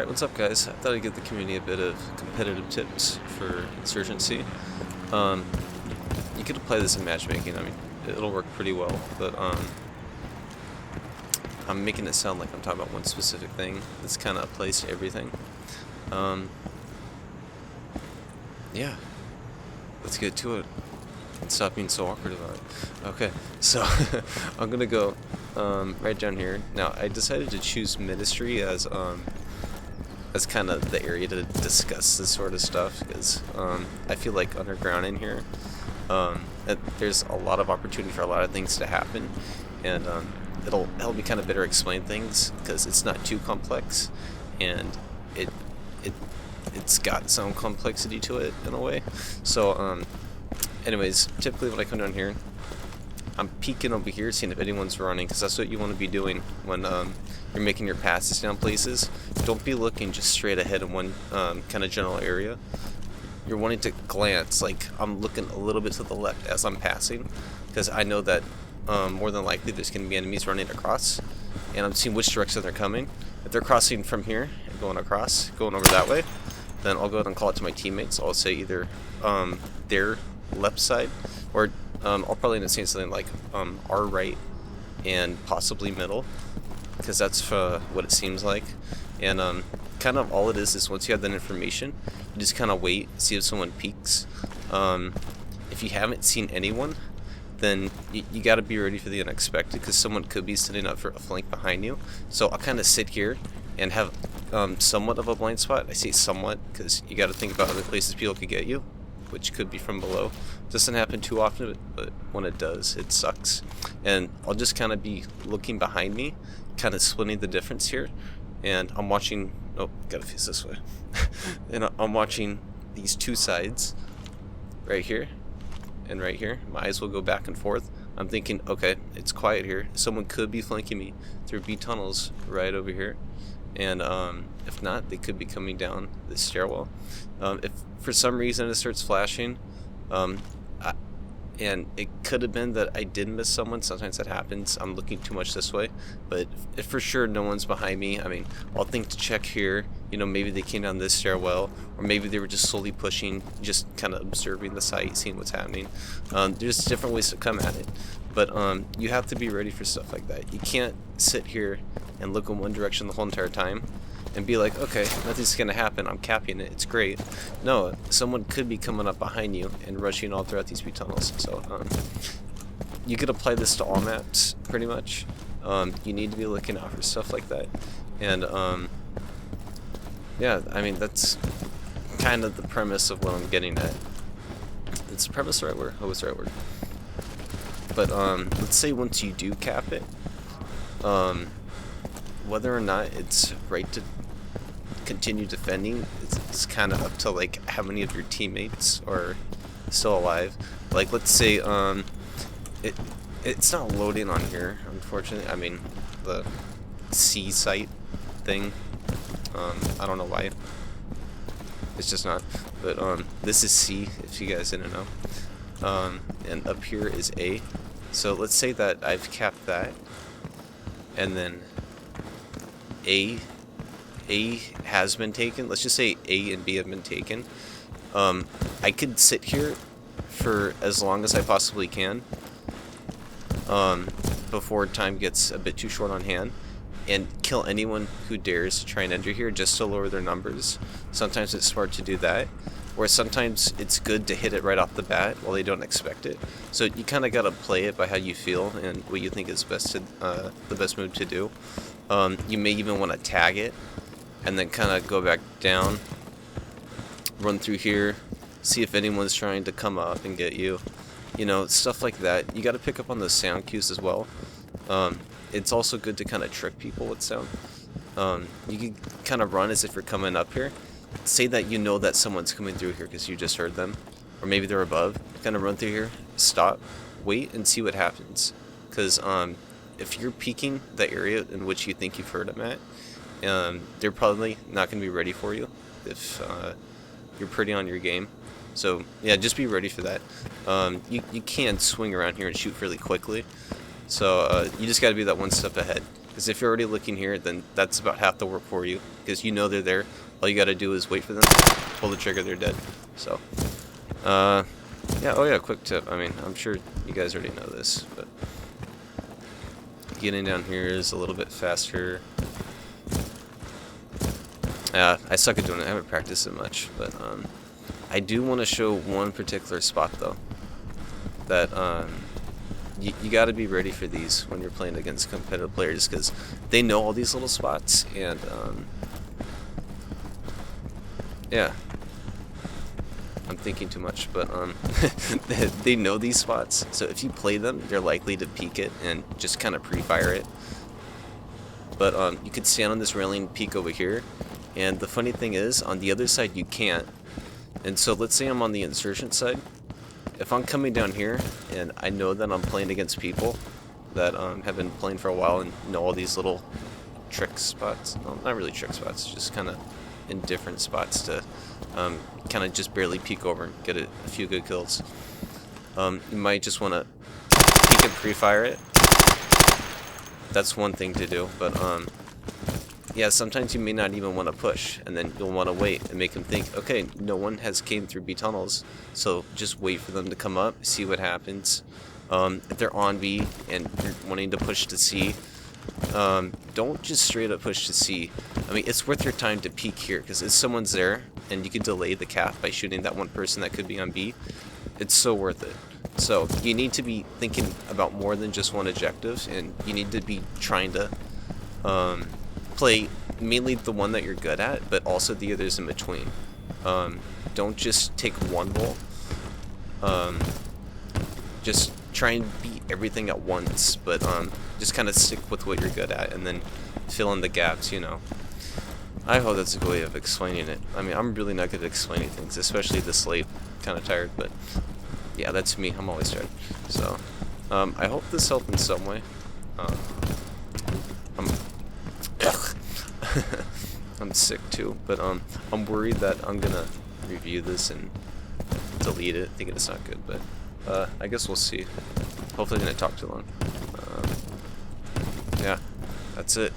Alright, what's up guys? I thought I'd give the community a bit of competitive tips for Insurgency. Um, you could apply this in matchmaking, I mean, it'll work pretty well, but I'm making it sound like I'm talking about one specific thing. This kind of applies to everything. Yeah, let's get to it and stop being so awkward about it. Okay, so I'm gonna go right down here. Now, I decided to choose ministry as kind of the area to discuss this sort of stuff, because I feel like underground in here, there's a lot of opportunity for a lot of things to happen, and it'll help me kind of better explain things because it's not too complex, and it's got some complexity to it in a way. So anyways, typically when I come down here, I'm peeking over here, seeing if anyone's running, because that's what you want to be doing when you're making your passes down places. Don't be looking just straight ahead in one kind of general area. You're wanting to glance, like I'm looking a little bit to the left as I'm passing, because I know that more than likely there's going to be enemies running across, and I'm seeing which direction they're coming. If they're crossing from here and going across, going over that way, then I'll go ahead and call it to my teammates. I'll say either their left side, or I'll probably end up saying something like our right and possibly middle, because that's what it seems like. And kind of all it is once you have that information, you just kind of wait, see if someone peeks. If you haven't seen anyone, then you got to be ready for the unexpected, because someone could be setting up for a flank behind you. So I'll kind of sit here and have somewhat of a blind spot. I say somewhat because you got to think about other places people could get you, which could be from below. Doesn't happen too often, but when it does, it sucks. And I'll just kind of be looking behind me, kind of splitting the difference here, and I'm watching. Oh, gotta face this way. And I'm watching these two sides, right here and right here. My eyes will go back and forth. I'm thinking, okay, it's quiet here. Someone could be flanking me through B tunnels right over here, and if not, they could be coming down this stairwell. If for some reason it starts flashing, and it could have been that I did miss someone. Sometimes that happens. I'm looking too much this way, but if for sure no one's behind me, I mean, I'll think to check here. You know, maybe they came down this stairwell, or maybe they were just slowly pushing, just kind of observing the site, seeing what's happening. There's different ways to come at it, but you have to be ready for stuff like that. You can't sit here and look in one direction the whole entire time and be like, okay, nothing's gonna happen, I'm capping it, it's great. No, someone could be coming up behind you and rushing all throughout these B tunnels. So you could apply this to all maps pretty much. You need to be looking out for stuff like that. And yeah, I mean, that's kind of the premise of what I'm getting at. Is the premise the right word? Oh, it's the right word. But let's say once you do cap it, whether or not it's right to continue defending, it's kind of up to like how many of your teammates are still alive. Like, let's say it's not loading on here, unfortunately. I mean, the C site thing, I don't know why, it's just not. But this is C, if you guys didn't know, and up here is A. So let's say that I've capped that, and then A has been taken. Let's just say A and B have been taken. I could sit here for as long as I possibly can, before time gets a bit too short on hand, and kill anyone who dares to try and enter here just to lower their numbers. Sometimes it's smart to do that, or sometimes it's good to hit it right off the bat while they don't expect it. So you kind of got to play it by how you feel and what you think is best to, the best move to do. You may even want to tag it and then kind of go back down, run through here, see if anyone's trying to come up and get you. You know, stuff like that. You got to pick up on those sound cues as well. It's also good to kind of trick people with sound. You can kind of run as if you're coming up here. Say that you know that someone's coming through here because you just heard them, or maybe they're above. Kind of run through here, stop, wait, and see what happens. Because if you're peeking the area in which you think you've heard them at, they're probably not going to be ready for you if you're pretty on your game. So yeah, just be ready for that. You can swing around here and shoot fairly quickly, so you just got to be that one step ahead. Because if you're already looking here, then that's about half the work for you. Because you know they're there. All you gotta do is wait for them, pull the trigger, they're dead. So, yeah, oh yeah, quick tip. I mean, I'm sure you guys already know this, but getting down here is a little bit faster. I suck at doing it. I haven't practiced it much, but I do want to show one particular spot though. That you got to be ready for these when you're playing against competitive players, because they know all these little spots, and yeah. I'm thinking too much, but they know these spots, so if you play them, they're likely to peek it and just kind of pre-fire it. But you could stand on this railing, peek over here, and the funny thing is, on the other side you can't. And so let's say I'm on the insurgent side. If I'm coming down here and I know that I'm playing against people that have been playing for a while and know all these little trick spots, well, not really trick spots, just kind of in different spots to kind of just barely peek over and get a few good kills. You might just want to peek and pre-fire it. That's one thing to do, but yeah, sometimes you may not even want to push, and then you'll want to wait and make them think, okay, no one has came through B tunnels, so just wait for them to come up, see what happens. If they're on B and you're wanting to push to C, don't just straight up push to C. I mean, it's worth your time to peek here, because if someone's there and you can delay the cap by shooting that one person that could be on B, it's so worth it. So you need to be thinking about more than just one objective, and you need to be trying to play mainly the one that you're good at, but also the others in between. Don't just take one role. Just try and beat everything at once, but just kind of stick with what you're good at, and then fill in the gaps, you know. I hope that's a good way of explaining it. I mean, I'm really not good at explaining things, especially this late. Kind of tired, but yeah, that's me. I'm always tired. So, I hope this helped in some way. I'm sick too, but I'm worried that I'm gonna review this and delete it, thinking it's not good, but I guess we'll see. Hopefully I didn't talk too long. Yeah, that's it.